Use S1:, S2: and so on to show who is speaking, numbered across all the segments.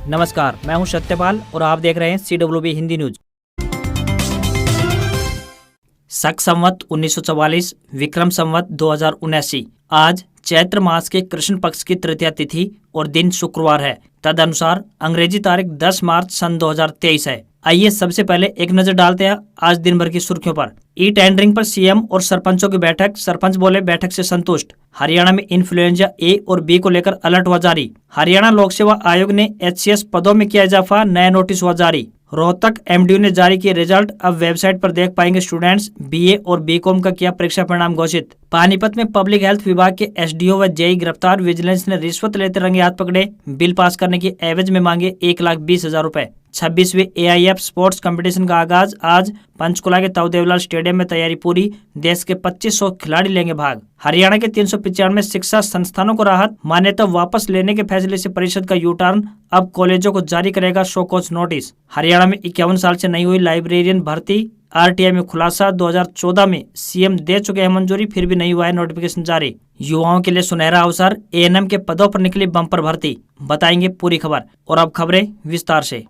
S1: नमस्कार, मैं हूं सत्यपाल और आप देख रहे हैं CWB हिंदी न्यूज। शक संवत 1944, विक्रम संवत 2079। आज चैत्र मास के कृष्ण पक्ष की तृतीया तिथि और दिन शुक्रवार है। तदनुसार अंग्रेजी तारीख 10 मार्च सन 2023 है। आइए सबसे पहले एक नजर डालते हैं आज दिन भर की सुर्खियों पर। ई टेंडरिंग पर सीएम और सरपंचों की बैठक, सरपंच बोले बैठक से संतुष्ट। हरियाणा में इन्फ्लुएंजा ए और बी को लेकर अलर्ट हुआ जारी। हरियाणा लोक सेवा आयोग ने HCS पदों में किया इजाफा, नया नोटिस हुआ जारी। रोहतक MDU ने जारी किए रिजल्ट, अब वेबसाइट पर देख पाएंगे स्टूडेंट्स। BA और BCom का किया परीक्षा परिणाम घोषित। पानीपत में पब्लिक हेल्थ विभाग के SDO व JE गिरफ्तार, विजिलेंस ने रिश्वत लेते रंगे हाथ पकड़े। बिल पास करने की एवज में मांगे 1,20,000 रुपए। 26वें AIF स्पोर्ट्स कंपटीशन का आगाज आज पंचकुला के ताऊ देवलाल स्टेडियम में तैयारी पूरी। देश के 2500 खिलाड़ी लेंगे भाग। हरियाणा के 395 शिक्षा संस्थानों को राहत, मान्यता वापस लेने के फैसले से परिषद का यू टर्न, अब कॉलेजों को जारी करेगा शो कॉज नोटिस। हरियाणा में 51 साल से नहीं हुई लाइब्रेरियन भर्ती, RTI में खुलासा। 2014 में CM दे चुके हैं मंजूरी, फिर भी नहीं हुआ है नोटिफिकेशन जारी। युवाओं के लिए सुनहरा अवसर, ANM के पदों पर निकली बम्पर भर्ती, बताएंगे पूरी खबर। और अब खबरें विस्तार से।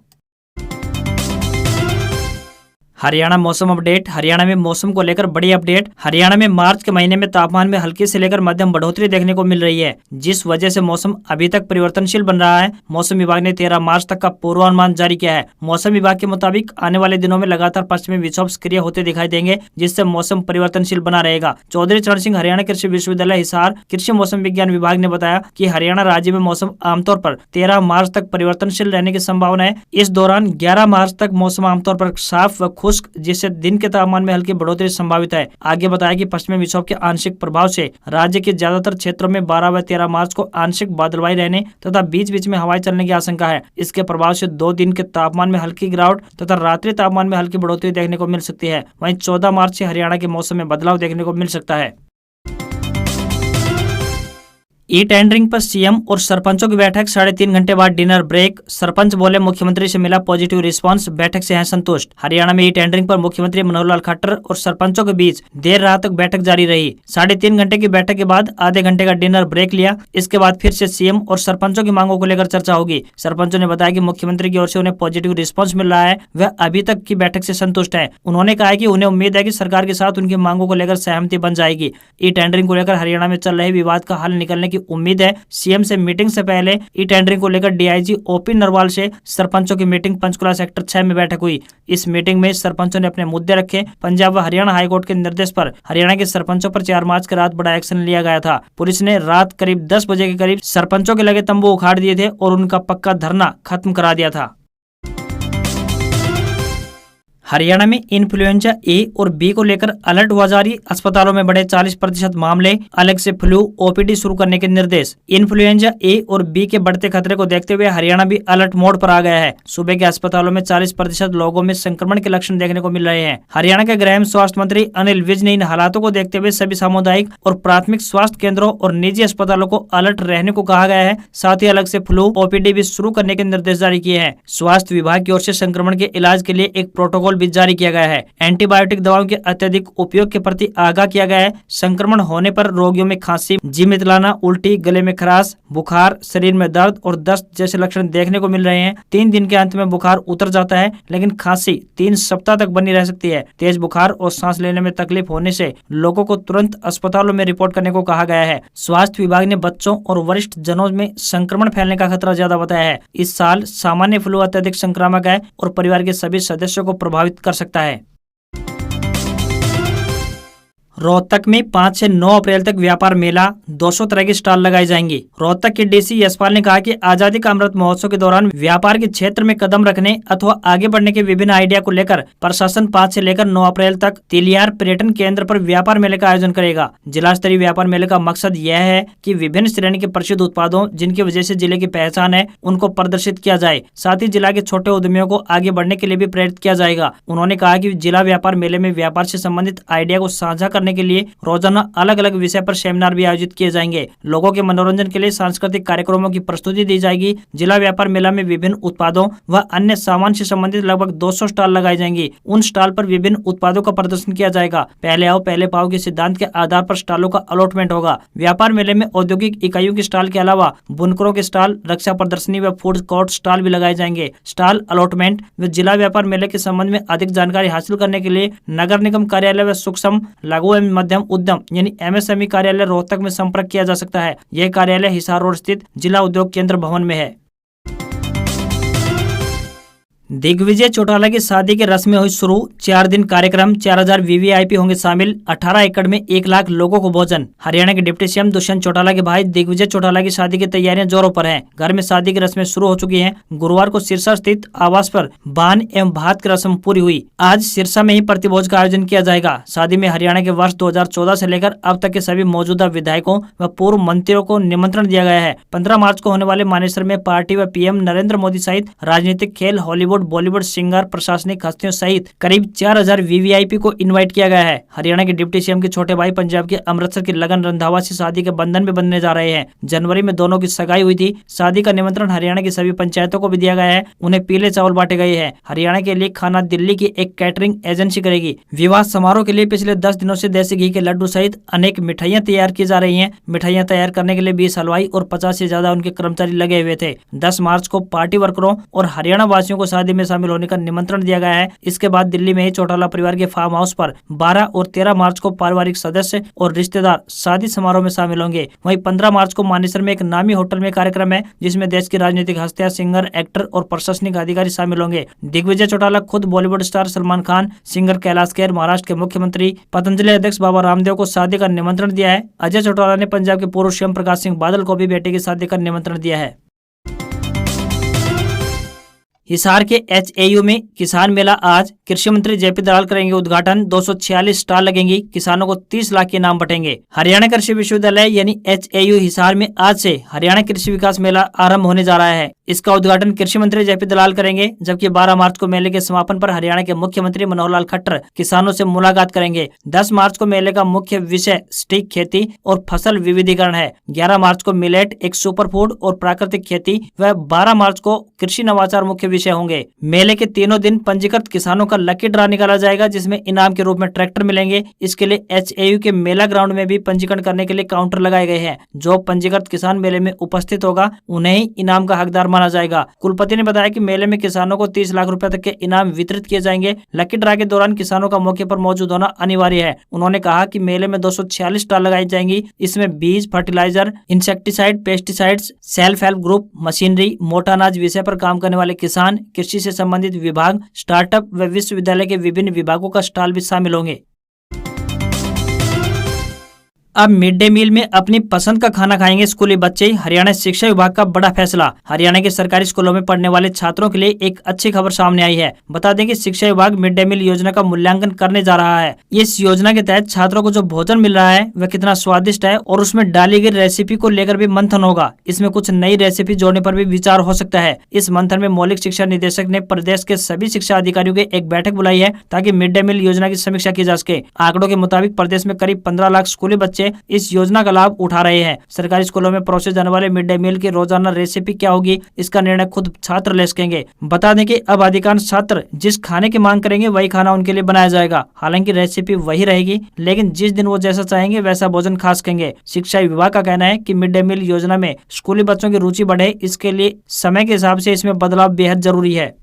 S1: हरियाणा मौसम अपडेट। हरियाणा में मौसम को लेकर बड़ी अपडेट। हरियाणा में मार्च के महीने में तापमान में हल्की से लेकर मध्यम बढ़ोतरी देखने को मिल रही है, जिस वजह से मौसम अभी तक परिवर्तनशील बन रहा है। मौसम विभाग ने 13 मार्च तक का पूर्वानुमान जारी किया है। मौसम विभाग के मुताबिक आने वाले दिनों में लगातार पश्चिमी विक्षोभ सक्रिय होते दिखाई देंगे, जिससे मौसम परिवर्तनशील बना रहेगा। चौधरी चरण सिंह हरियाणा कृषि विश्वविद्यालय हिसार कृषि मौसम विज्ञान विभाग ने बताया कि हरियाणा राज्य में मौसम आमतौर पर 13 मार्च तक परिवर्तनशील रहने की संभावना है। इस दौरान 11 मार्च तक मौसम आमतौर पर साफ व खुश्क, जिससे दिन के तापमान में हल्की बढ़ोतरी संभावित है। आगे बताया कि पश्चिमी विक्षोभ के आंशिक प्रभाव से राज्य के ज्यादातर क्षेत्रों में 12 व 13 मार्च को आंशिक बादलवाई रहने तथा बीच बीच में हवाएं चलने की आशंका है। इसके प्रभाव से 2 दिन के तापमान में हल्की गिरावट तथा रात्रि तापमान में हल्की बढ़ोतरी देखने को मिल सकती है। वहीं 14 मार्च से हरियाणा के मौसम में बदलाव देखने को मिल सकता है। ई टेंडरिंग पर CM और सरपंचों की बैठक, 3.5 घंटे बाद डिनर ब्रेक। सरपंच बोले मुख्यमंत्री से मिला पॉजिटिव रिस्पांस, बैठक से हैं संतुष्ट। हरियाणा में ई टेंडरिंग पर मुख्यमंत्री मनोहर लाल खट्टर और सरपंचों के बीच देर रात तक बैठक जारी रही। 3.5 घंटे की बैठक के बाद आधे घंटे का डिनर ब्रेक लिया। इसके बाद फिर से CM और सरपंचों की मांगों को लेकर चर्चा होगी। सरपंचों ने बताया कि मुख्यमंत्री की ओर से उन्हें पॉजिटिव रिस्पांस मिल रहा है, वह अभी तक की बैठक से संतुष्ट है। उन्होंने कहा कि उन्हें उम्मीद है कि सरकार के साथ उनकी मांगों को लेकर सहमति बन जाएगी। ई टेंडरिंग को लेकर हरियाणा में चल रहे विवाद का हल निकलने की उम्मीद है। CM से मीटिंग से पहले ई टेंडरिंग को लेकर DIG OP नरवाल से सरपंचों की मीटिंग पंचकुला सेक्टर 6 में बैठक हुई। इस मीटिंग में सरपंचों ने अपने मुद्दे रखे। पंजाब व हरियाणा हाईकोर्ट के निर्देश पर हरियाणा के सरपंचों पर 4 मार्च की रात बड़ा एक्शन लिया गया था। पुलिस ने रात करीब 10 बजे के करीब सरपंचों के लगे तंबू उखाड़ दिए थे और उनका पक्का धरना खत्म करा दिया था। हरियाणा में इन्फ्लुएंजा A और B को लेकर अलर्ट हुआ जारी। अस्पतालों में बढ़े 40% मामले, अलग से फ्लू OPD शुरू करने के निर्देश। इन्फ्लुएंजा A और B के बढ़ते खतरे को देखते हुए हरियाणा भी अलर्ट मोड पर आ गया है। सूबे के अस्पतालों में 40% लोगों में संक्रमण के लक्षण देखने को मिल रहे हैं। हरियाणा के गृह स्वास्थ्य मंत्री अनिल विज ने इन हालातों को देखते हुए सभी सामुदायिक और प्राथमिक स्वास्थ्य केंद्रों और निजी अस्पतालों को अलर्ट रहने को कहा गया है। साथ ही अलग से फ्लू OPD भी शुरू करने के निर्देश जारी किए हैं। स्वास्थ्य विभाग की ओर से संक्रमण के इलाज के लिए एक प्रोटोकॉल भी जारी किया गया है। एंटीबायोटिक दवाओं के अत्यधिक उपयोग के प्रति आगाह किया गया है। संक्रमण होने पर रोगियों में खांसी, जी मितलाना, उल्टी, गले में खराश, बुखार, शरीर में दर्द और दस्त जैसे लक्षण देखने को मिल रहे हैं। 3 दिन के अंत में बुखार उतर जाता है, लेकिन खांसी 3 सप्ताह तक बनी रह सकती है। तेज बुखार और सांस लेने में तकलीफ होने से लोगों को तुरंत अस्पतालों में रिपोर्ट करने को कहा गया है। स्वास्थ्य विभाग ने बच्चों और वरिष्ठ जनों में संक्रमण फैलने का खतरा ज्यादा बताया है। इस साल सामान्य फ्लू अत्यधिक संक्रामक है और परिवार के सभी सदस्यों को प्रभावित कर सकता है। रोहतक में 5 से 9 अप्रैल तक व्यापार मेला, 200 तरह की स्टॉल लगाई जाएंगी। रोहतक के DC यशपाल ने कहा कि आजादी का अमृत महोत्सव के दौरान व्यापार के क्षेत्र में कदम रखने अथवा आगे बढ़ने के विभिन्न आइडिया को लेकर प्रशासन 5 से लेकर 9 अप्रैल तक तिलियार पर्यटन केंद्र पर व्यापार मेले का आयोजन करेगा। जिला स्तरीय व्यापार मेले का मकसद यह है कि विभिन्न श्रेणी के प्रसिद्ध उत्पादों जिनकी वजह से जिले की पहचान है, उनको प्रदर्शित किया जाए। साथ ही जिला के छोटे उद्यमियों को आगे बढ़ने के लिए भी प्रेरित किया जाएगा। उन्होंने कहा कि जिला व्यापार मेले में व्यापार से संबंधित आइडिया को साझा करने करने के लिए रोजाना अलग अलग विषय पर सेमिनार भी आयोजित किए जाएंगे। लोगों के मनोरंजन के लिए सांस्कृतिक कार्यक्रमों की प्रस्तुति दी जाएगी। जिला व्यापार मेला में विभिन्न उत्पादों व अन्य सामान से संबंधित लगभग 200 स्टॉल लगाई जाएंगी। उन स्टॉल पर विभिन्न उत्पादों का प्रदर्शन किया जाएगा। पहले आओ पहले पाओ के सिद्धांत के आधार पर स्टॉलों का अलॉटमेंट होगा। व्यापार मेले में औद्योगिक इकाइयों के स्टॉल के अलावा बुनकरों के स्टॉल, रक्षा प्रदर्शनी व फूड कोर्ट स्टॉल भी लगाए जाएंगे। स्टॉल अलॉटमेंट व जिला व्यापार मेले के संबंध में अधिक जानकारी हासिल करने के लिए नगर निगम कार्यालय व सूक्ष्म, लघु एवं मध्यम उद्यम यानी MSME कार्यालय रोहतक में संपर्क किया जा सकता है। यह कार्यालय हिसार रोड स्थित जिला उद्योग केंद्र भवन में है। दिग्विजय चौटाला की शादी की रस्में हुई शुरू। 4 दिन कार्यक्रम, 4000 VVIP होंगे शामिल। 18 एकड़ में 1 लाख लोगों को भोजन। हरियाणा के डिप्टी CM दुष्यंत चौटाला के भाई दिग्विजय चौटाला की शादी की तैयारियां जोरों पर हैं। घर में शादी की रस्में शुरू हो चुकी हैं। गुरुवार को सिरसा स्थित आवास पर बान एवं भात की रस्म पूरी हुई। आज सिरसा में ही प्रतिभोज का आयोजन किया जाएगा। शादी में हरियाणा के वर्ष 2014 से लेकर अब तक के सभी मौजूदा विधायकों व पूर्व मंत्रियों को निमंत्रण दिया गया है। 15 मार्च को होने वाले मानेसर में पार्टी व PM नरेंद्र मोदी सहित राजनीतिक, खेल, हॉलीवुड, बॉलीवुड, सिंगर, प्रशासनिक हस्तियों सहित करीब 4000 VVIP को इनवाइट किया गया है। हरियाणा के डिप्टी CM के छोटे भाई पंजाब के अमृतसर की लगन रंधावा से शादी के बंधन में बंधने जा रहे हैं। जनवरी में दोनों की सगाई हुई थी। शादी का निमंत्रण हरियाणा की सभी पंचायतों को भी दिया गया है। उन्हें पीले चावल बांटे गए हैं। हरियाणा के लिए खाना दिल्ली की एक कैटरिंग एजेंसी करेगी। विवाह समारोह के लिए पिछले 10 दिनों से देसी घी के लड्डू सहित अनेक मिठाइयां तैयार की जा रही हैं। मिठाइयां तैयार करने के लिए 20 हलवाई और 50 से ज्यादा उनके कर्मचारी लगे हुए थे। 10 मार्च को पार्टी वर्करों और हरियाणा वासियों को शादी में शामिल होने का निमंत्रण दिया गया है। इसके बाद दिल्ली में ही चौटाला परिवार के फार्म हाउस पर 12 और 13 मार्च को पारिवारिक सदस्य और रिश्तेदार शादी समारोह में शामिल होंगे। वहीं 15 मार्च को मानेसर में एक नामी होटल में कार्यक्रम है, जिसमें देश की राजनीतिक हस्तियां, सिंगर, एक्टर और प्रशासनिक अधिकारी शामिल होंगे। दिग्विजय चौटाला खुद बॉलीवुड स्टार सलमान खान, सिंगर कैलाश खेर, महाराष्ट्र के मुख्यमंत्री, पतंजलि अध्यक्ष बाबा रामदेव को शादी का निमंत्रण दिया है। अजय चौटाला ने पंजाब के पूर्व CM प्रकाश सिंह बादल को भी बेटे की शादी का निमंत्रण दिया है। हिसार के HAU में किसान मेला आज। कृषि मंत्री JP दलाल करेंगे उद्घाटन। 246 स्टॉल लगेंगी। किसानों को 30 लाख के इनाम बटेंगे। हरियाणा कृषि विश्वविद्यालय यानी HAU हिसार में आज से हरियाणा कृषि विकास मेला आरंभ होने जा रहा है। इसका उद्घाटन कृषि मंत्री JP दलाल करेंगे, जबकि 12 मार्च को मेले के समापन पर हरियाणा के मुख्यमंत्री मनोहर लाल खट्टर किसानों से मुलाकात करेंगे। 10 मार्च को मेले का मुख्य विषय स्टिक खेती और फसल विविधीकरण है। 11 मार्च को मिलेट, एक सुपर फूड और प्राकृतिक खेती व 12 मार्च को कृषि नवाचार मुख्य विषय होंगे। मेले के तीनों दिन पंजीकृत किसानों का लकी ड्रा निकाला जाएगा, जिसमें इनाम के रूप में ट्रैक्टर मिलेंगे। इसके लिए HAU के मेला ग्राउंड में भी पंजीकरण करने के लिए काउंटर लगाए गए हैं। जो पंजीकृत किसान मेले में उपस्थित होगा उन्हें ही इनाम का हकदार माना जाएगा। कुलपति ने बताया कि मेले में किसानों को 30 लाख रुपए तक के इनाम वितरित किए जाएंगे। लकी ड्रा के दौरान किसानों का मौके पर मौजूद होना अनिवार्य है। उन्होंने कहा कि मेले में 246 स्टॉल लगाई जाएंगी। इसमें बीज, fertilizer, insecticide, pesticides, self help group, machinery, मोटा अनाज विषय पर काम करने वाले किसान, कृषि से संबंधित विभाग, स्टार्टअप व विश्वविद्यालय के विभिन्न विभागों का स्टॉल भी शामिल होंगे। अब मिड डे मील में अपनी पसंद का खाना खाएंगे स्कूली बच्चे। हरियाणा शिक्षा विभाग का बड़ा फैसला। हरियाणा के सरकारी स्कूलों में पढ़ने वाले छात्रों के लिए एक अच्छी खबर सामने आई है। बता दें कि शिक्षा विभाग मिड डे मील योजना का मूल्यांकन करने जा रहा है। इस योजना के तहत छात्रों को जो भोजन मिल रहा है वह कितना स्वादिष्ट है और उसमें डाली गई रेसिपी को लेकर भी मंथन होगा। इसमें कुछ नई रेसिपी जोड़ने पर भी विचार हो सकता है। इस मंथन में मौलिक शिक्षा निदेशक ने प्रदेश के सभी शिक्षा अधिकारियों की एक बैठक बुलाई है, ताकि मिड डे मील योजना की समीक्षा की जा सके। आंकड़ों के मुताबिक प्रदेश में करीब 15 लाख स्कूली बच्चे इस योजना का लाभ उठा रहे हैं। सरकारी स्कूलों में परोसे जाने वाले मिड डे मील की रोजाना रेसिपी क्या होगी, इसका निर्णय खुद छात्र ले सकेंगे। बता दें कि अब अधिकांश छात्र जिस खाने की मांग करेंगे वही खाना उनके लिए बनाया जाएगा। हालांकि रेसिपी वही रहेगी, लेकिन जिस दिन वो जैसा चाहेंगे वैसा भोजन खा सकेंगे। शिक्षा विभाग का कहना है कि मिड डे मील योजना में स्कूली बच्चों की रुचि बढ़े, इसके लिए समय के हिसाब से इसमें बदलाव बेहद जरूरी है।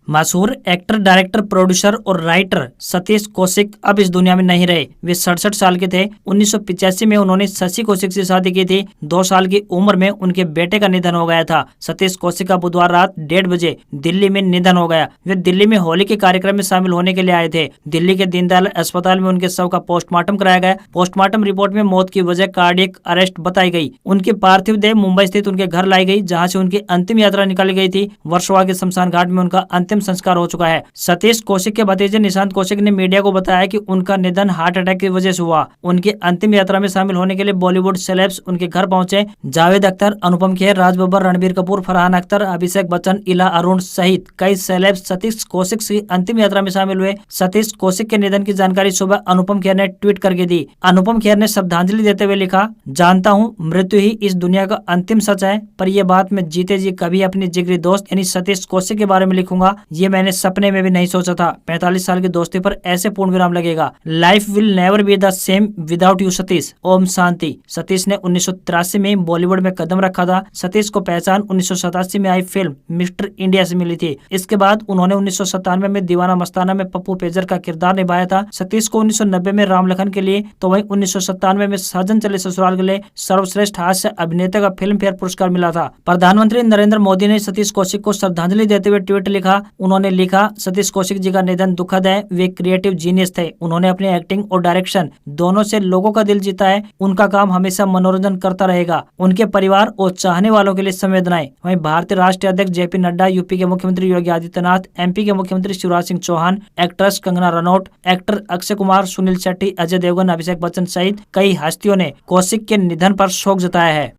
S1: मशहूर एक्टर, डायरेक्टर, प्रोड्यूसर और राइटर सतीश कौशिक अब इस दुनिया में नहीं रहे। वे 67 साल के थे। 1985 में उन्होंने शशि कौशिक से शादी की थी। 2 साल की उम्र में उनके बेटे का निधन हो गया था। सतीश कौशिक का बुधवार रात 1:30 बजे दिल्ली में निधन हो गया। वे दिल्ली में होली के कार्यक्रम में शामिल होने के लिए आए थे। दिल्ली के दीनदयाल अस्पताल में उनके शव का पोस्टमार्टम कराया गया। पोस्टमार्टम रिपोर्ट में मौत की वजह कार्डियक अरेस्ट बताई गई। उनकी पार्थिव देह मुंबई स्थित उनके घर लाई गई, जहाँ से उनकी अंतिम यात्रा निकाली गई थी। वर्सोवा के शमशान घाट में उनका अंतिम अंतिम संस्कार हो चुका है। सतीश कौशिक के भतीजे निशांत कौशिक ने मीडिया को बताया कि उनका निधन हार्ट अटैक की वजह से हुआ। उनकी अंतिम यात्रा में शामिल होने के लिए बॉलीवुड सेलेब्स उनके घर पहुंचे। जावेद अख्तर, अनुपम खेर, राज बब्बर, रणबीर कपूर, फरहान अख्तर, अभिषेक बच्चन, इला अरुण सहित कई सेलेब्स सतीश कौशिक की अंतिम यात्रा में शामिल हुए। सतीश कौशिक के निधन की जानकारी सुबह अनुपम खेर ने ट्वीट करके दी। अनुपम खेर ने श्रद्धांजलि देते हुए लिखा, जानता हूँ मृत्यु ही इस दुनिया का अंतिम सच है, पर यह बात मैं जीते जी कभी अपने जिगरी दोस्त यानी सतीश कौशिक के बारे में लिखूंगा, ये मैंने सपने में भी नहीं सोचा था। 45 साल की दोस्ती पर ऐसे पूर्ण विराम लगेगा। Life will never be the same without you Satish, ओम शांति। सतीश ने 1983 में बॉलीवुड में कदम रखा था। सतीश को पहचान 1987 में आई फिल्म मिस्टर इंडिया से मिली थी। इसके बाद उन्होंने 1997 में दीवाना मस्ताना में पप्पू पेजर का किरदार निभाया था। सतीश को 1990 में राम लखन के लिए तो वहीं 1997 में साजन चले ससुराल के लिए सर्वश्रेष्ठ हास्य अभिनेता का फिल्म फेयर पुरस्कार मिला था। प्रधानमंत्री नरेंद्र मोदी ने सतीश कौशिक को श्रद्धांजलि देते हुए ट्वीट लिखा। उन्होंने लिखा, सतीश कौशिक जी का निधन दुखद है। वे क्रिएटिव जीनियस थे। उन्होंने अपनी एक्टिंग और डायरेक्शन दोनों से लोगों का दिल जीता है। उनका काम हमेशा मनोरंजन करता रहेगा। उनके परिवार और चाहने वालों के लिए संवेदनाएं। वहीं भारतीय राष्ट्रीय अध्यक्ष जेपी नड्डा, यूपी के मुख्यमंत्री योगी आदित्यनाथ, एमपी के मुख्यमंत्री शिवराज सिंह चौहान, एक्ट्रेस कंगना रनौत, एक्टर अक्षय कुमार, सुनील शेट्टी, अजय देवगन, अभिषेक बच्चन सहित कई हस्तियों ने कौशिक के निधन पर शोक जताया है।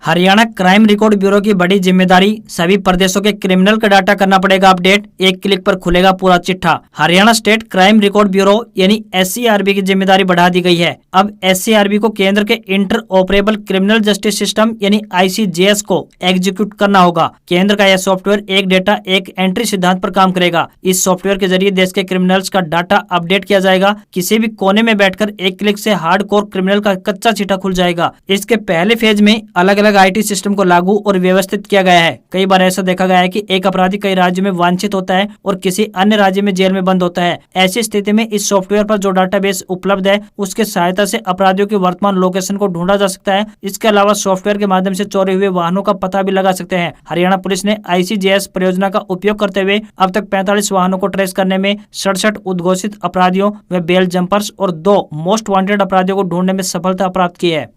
S1: हरियाणा क्राइम रिकॉर्ड ब्यूरो की बड़ी जिम्मेदारी, सभी प्रदेशों के क्रिमिनल का डाटा करना पड़ेगा अपडेट, एक क्लिक पर खुलेगा पूरा चिट्ठा। Haryana state crime record bureau यानी SCRB की जिम्मेदारी बढ़ा दी गई है। अब SCRB को केंद्र के inter operable criminal justice system यानी ICJS को एग्जीक्यूट करना होगा। केंद्र का यह सॉफ्टवेयर एक डेटा एक एंट्री सिद्धांत पर काम करेगा। इस सॉफ्टवेयर के जरिए देश के क्रिमिनल्स का डाटा अपडेट किया जाएगा। किसी भी कोने में बैठकर एक क्लिक से हार्डकोर क्रिमिनल का कच्चा चिट्ठा खुल जाएगा। इसके पहले फेज में अलग अलग IT सिस्टम को लागू और व्यवस्थित किया गया है। कई बार ऐसा देखा गया है कि एक अपराधी कई राज्यों में वांछित होता है और किसी अन्य राज्य में जेल में बंद होता है। ऐसी स्थिति में इस सॉफ्टवेयर पर जो डाटाबेस उपलब्ध है उसके सहायता से अपराधियों की वर्तमान लोकेशन को ढूंढा जा सकता है। इसके अलावा सॉफ्टवेयर के माध्यम से चोरी हुए वाहनों का पता भी लगा सकते हैं। हरियाणा पुलिस ने ICJS परियोजना का उपयोग करते हुए अब तक 45 वाहनों को ट्रेस करने में 67 उद्घोषित अपराधियों व बेल जंपर्स और 2 मोस्ट वांटेड अपराधियों को ढूंढने में सफलता प्राप्त की है।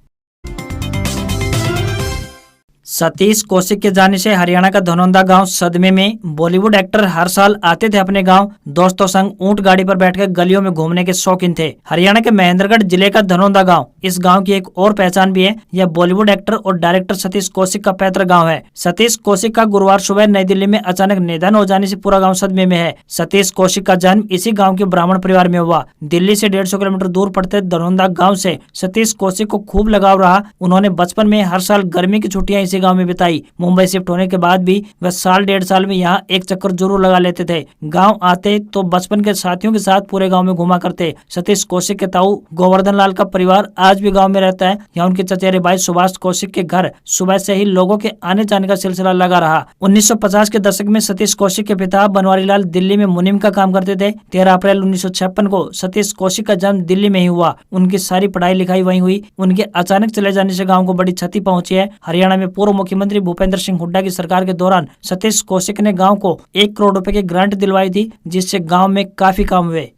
S1: सतीश कौशिक के जाने से हरियाणा का धनौंदा गांव सदमे में। बॉलीवुड एक्टर हर साल आते थे अपने गांव, दोस्तों संग ऊंट गाड़ी पर बैठकर गलियों में घूमने के शौकीन थे। हरियाणा के महेंद्रगढ़ जिले का धनौंदा गांव, इस गांव की एक और पहचान भी है। यह बॉलीवुड एक्टर और डायरेक्टर सतीश कौशिक का पैतृक गाँव है। सतीश कौशिक का गुरुवार सुबह नई दिल्ली में अचानक निधन हो जाने से पूरा गाँव सदमे में है। सतीश कौशिक का जन्म इसी गाँव के ब्राह्मण परिवार में हुआ। दिल्ली से 150 किलोमीटर दूर पड़ते धनौंदा गाँव से सतीश कौशिक को खूब लगाव रहा। उन्होंने बचपन में हर साल गर्मी की छुट्टियां इसी गाँव में बिताई। मुंबई शिफ्ट होने के बाद भी वह साल 1.5 साल में यहाँ एक चक्कर जरूर लगा लेते थे। गांव आते तो बचपन के साथियों के साथ पूरे गांव में घुमा करते। सतीश कौशिक के ताऊ गोवर्धन लाल का परिवार आज भी गांव में रहता है। यहाँ उनके चचेरे भाई सुभाष कौशिक के घर सुबह से ही लोगों के आने जाने का सिलसिला लगा रहा। 1950 के दशक में सतीश कौशिक के पिता बनवारी लाल दिल्ली में मुनीम का काम करते थे। 13 अप्रैल 1956 को सतीश कौशिक का जन्म दिल्ली में ही हुआ। उनकी सारी पढ़ाई लिखाई वहीं हुई। उनके अचानक चले जाने से गाँव को बड़ी क्षति पहुंची है। हरियाणा में पूर्व मुख्यमंत्री भूपेंद्र सिंह हुड्डा की सरकार के दौरान सतीश कौशिक ने गांव को 1 करोड़ रुपए की ग्रांट दिलवाई थी, जिससे गांव में काफी काम हुए।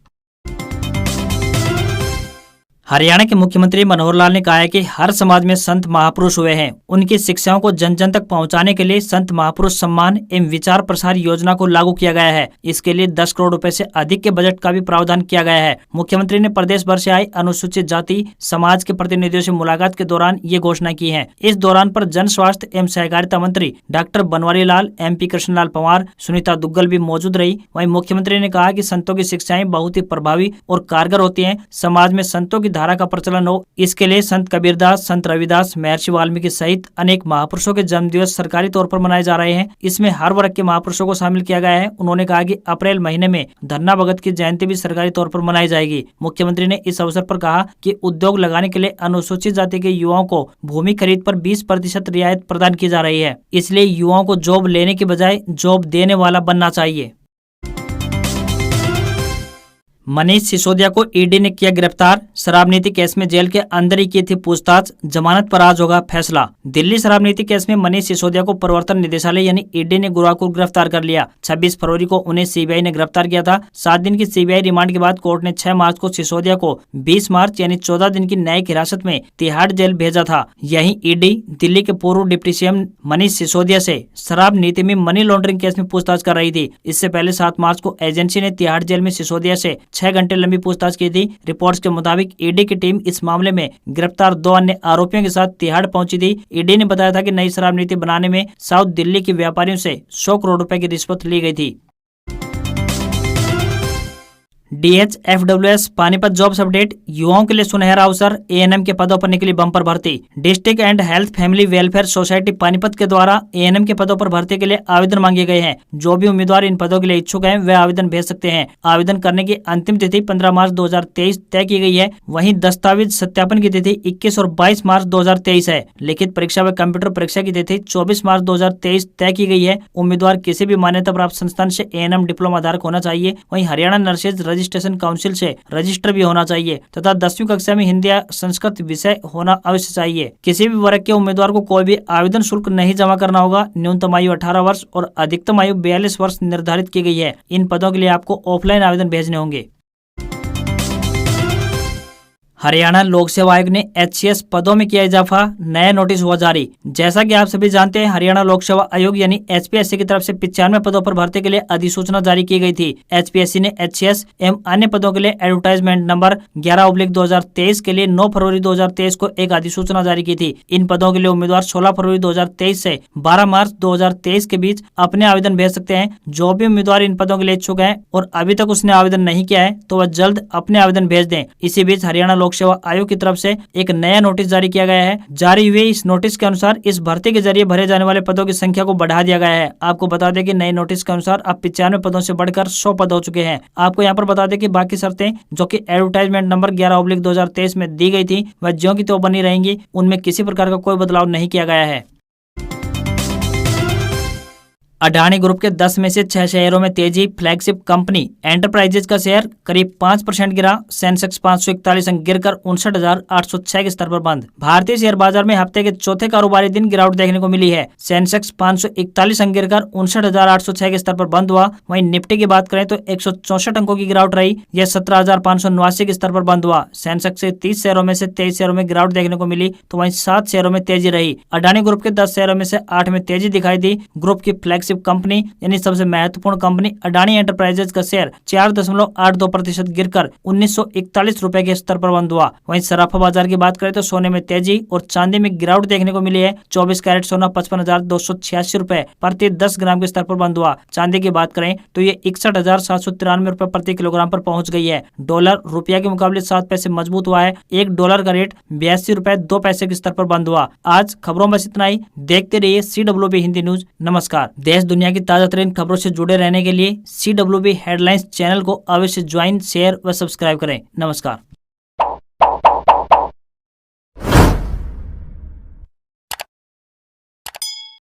S1: हरियाणा के मुख्यमंत्री मनोहर लाल ने कहा है कि हर समाज में संत महापुरुष हुए हैं। उनकी शिक्षाओं को जन जन तक पहुंचाने के लिए संत महापुरुष सम्मान एवं विचार प्रसार योजना को लागू किया गया है। इसके लिए 10 करोड़ रुपए से अधिक के बजट का भी प्रावधान किया गया है। मुख्यमंत्री ने प्रदेश भर से आए अनुसूचित जाति समाज के प्रतिनिधियों से मुलाकात के दौरान ये घोषणा की है। इस दौरान पर जन स्वास्थ्य एवं सहकारिता मंत्री डॉक्टर बनवारी लाल, MP कृष्णलाल पंवार, सुनीता दुग्गल भी मौजूद रही। वहीं मुख्यमंत्री ने कहा कि संतों की शिक्षाएं बहुत ही प्रभावी और कारगर होती है। समाज में संतों की धारा का प्रचलन हो, इसके लिए संत कबीरदास, संत रविदास, महर्षि वाल्मीकि सहित अनेक महापुरुषों के जन्म दिवस सरकारी तौर पर मनाए जा रहे हैं। इसमें हर वर्ग के महापुरुषों को शामिल किया गया है। उन्होंने कहा कि अप्रैल महीने में धन्ना भगत की जयंती भी सरकारी तौर पर मनाई जाएगी। मुख्यमंत्री ने इस अवसर पर कहा कि उद्योग लगाने के लिए अनुसूचित जाति के युवाओं को भूमि खरीद पर 20% रियायत प्रदान की जा रही है। इसलिए युवाओं को जॉब लेने की बजाय जॉब देने वाला बनना चाहिए। मनीष सिसोदिया को ईडी ने किया गिरफ्तार। शराब नीति केस में जेल के अंदर ही की थी पूछताछ, जमानत पर आज होगा फैसला। दिल्ली शराब नीति केस में मनीष सिसोदिया को प्रवर्तन निदेशालय यानी ईडी ने गुरुवार को गिरफ्तार कर लिया। 26 फरवरी को उन्हें सीबीआई ने गिरफ्तार किया था। 7 दिन की सीबीआई रिमांड के बाद कोर्ट ने 6 मार्च को सिसोदिया को 20 मार्च यानी 14 दिन की न्यायिक हिरासत में तिहाड़ जेल भेजा था। यही ईडी दिल्ली के पूर्व डिप्टी सीएम मनीष सिसोदिया से शराब नीति में मनी लॉन्ड्रिंग केस में पूछताछ कर रही थी। इससे पहले 7 मार्च को एजेंसी ने तिहाड़ जेल में सिसोदिया से 6 घंटे लंबी पूछताछ की थी। रिपोर्ट्स के मुताबिक ईडी की टीम इस मामले में गिरफ्तार 2 अन्य आरोपियों के साथ तिहाड़ पहुंची थी। ईडी ने बताया था कि नई शराब नीति बनाने में साउथ दिल्ली के व्यापारियों से 100 करोड़ रुपए की रिश्वत ली गई थी। DHFWS Panipat jobs update. युवाओं के लिए सुनहरा अवसर, ANM के पदों पर निकली बम्पर भर्ती। District and health family welfare society Panipat के द्वारा ANM के पदों पर भर्ती के लिए आवेदन मांगे गए हैं। जो भी उम्मीदवार इन पदों के लिए इच्छुक हैं वे आवेदन भेज सकते हैं। आवेदन करने की अंतिम तिथि 15 मार्च 2023 तय की गई है। वहीं दस्तावेज सत्यापन की तिथि 21 और 22 मार्च 2023 है। लिखित परीक्षा व कंप्यूटर परीक्षा की तिथि 24 मार्च 2023 तय की गई है। उम्मीदवार किसी भी मान्यता प्राप्त संस्थान से ANM डिप्लोमा धारक होना चाहिए। वहीं हरियाणा नर्सेज रजिस्ट्रेशन काउंसिल से रजिस्टर भी होना चाहिए तथा 10वीं कक्षा में हिंदी या संस्कृत विषय होना अवश्य चाहिए। किसी भी वर्ग के उम्मीदवार को कोई भी आवेदन शुल्क नहीं जमा करना होगा। न्यूनतम आयु 18 वर्ष और अधिकतम आयु 42 वर्ष निर्धारित की गई है। इन पदों के लिए आपको ऑफलाइन आवेदन भेजने होंगे। हरियाणा लोक सेवा आयोग ने HCS पदों में किया इजाफा, नया नोटिस हुआ जारी। जैसा कि आप सभी जानते हैं, हरियाणा लोक सेवा आयोग यानी HPSC की तरफ से 95 पदों पर भर्ती के लिए अधिसूचना जारी की गई थी। HPSC ने HCS एवं अन्य पदों के लिए एडवर्टाइजमेंट नंबर 11/2023 के लिए 9 फरवरी 2023 को एक अधिसूचना जारी की थी। इन पदों के लिए उम्मीदवार 16 फरवरी 2023 से 12 मार्च 2023 के बीच अपने आवेदन भेज सकते हैं। जो भी उम्मीदवार इन पदों के लिए इच्छुक है और अभी तक उसने आवेदन नहीं किया है तो वह जल्द अपने आवेदन भेज दें। इसी बीच हरियाणा लोक सेवा आयोग की तरफ से एक नया नोटिस जारी किया गया है। जारी हुए इस नोटिस के अनुसार इस भर्ती के जरिए भरे जाने वाले पदों की संख्या को बढ़ा दिया गया है। आपको बता दें कि नए नोटिस के अनुसार अब 95 पदों से बढ़कर 100 पद हो चुके हैं। आपको यहाँ पर बता दें कि बाकी शर्तें जो कि एडवर्टाइजमेंट नंबर 11/2023 में दी गई थी वह ज्यों की त्यों बनी रहेंगी। उनमें किसी प्रकार का कोई बदलाव नहीं किया गया है। अडानी ग्रुप के 10 में से 6 शेयरों में तेजी। फ्लैगशिप कंपनी एंटरप्राइजेज का शेयर करीब 5% गिरा। सेंसेक्स 541 अंक गिरकर 59,806 के स्तर पर बंद। भारतीय शेयर बाजार में हफ्ते के चौथे कारोबारी दिन गिरावट देखने को मिली है। सेंसेक्स 541 अंक गिरकर 59,806 के स्तर पर बंद हुआ। वहीं निफ्टी की बात करें तो 164 अंकों की गिरावट रही। यह 17,589 के स्तर पर बंद हुआ। सेंसेक्स से 30 शेयरों में से 23 शेयरों में गिरावट देखने को मिली तो वहीं 7 शेयरों में तेजी रही। अडानी ग्रुप के 10 शेयरों में से 8 में तेजी दिखाई दी। ग्रुप की फ्लैगशिप कंपनी यानी सबसे महत्वपूर्ण कंपनी अडानी एंटरप्राइजेज का शेयर 4.82% गिरकर 1941 रुपए के स्तर पर बंद हुआ। वहीं सराफा बाजार की बात करें तो सोने में तेजी और चांदी में गिरावट देखने को मिली है। 24 कैरेट सोना 55,286 रुपए प्रति 10 ग्राम के स्तर पर बंद हुआ। चांदी की बात करें तो ये 61,793 रुपए प्रति किलोग्राम पर पहुंच गई है। डॉलर रुपया के मुकाबले 7 पैसे मजबूत हुआ है। $1 का रेट 82 रुपए 2 पैसे के स्तर पर बंद हुआ। आज खबरों में इतना ही। देखते रहिए CWB हिंदी न्यूज। नमस्कार। देश दुनिया की ताजा तरीन खबरों से जुड़े रहने के लिए CWB हेडलाइंस चैनल को अवश्य ज्वाइन, शेयर व सब्सक्राइब करें। नमस्कार।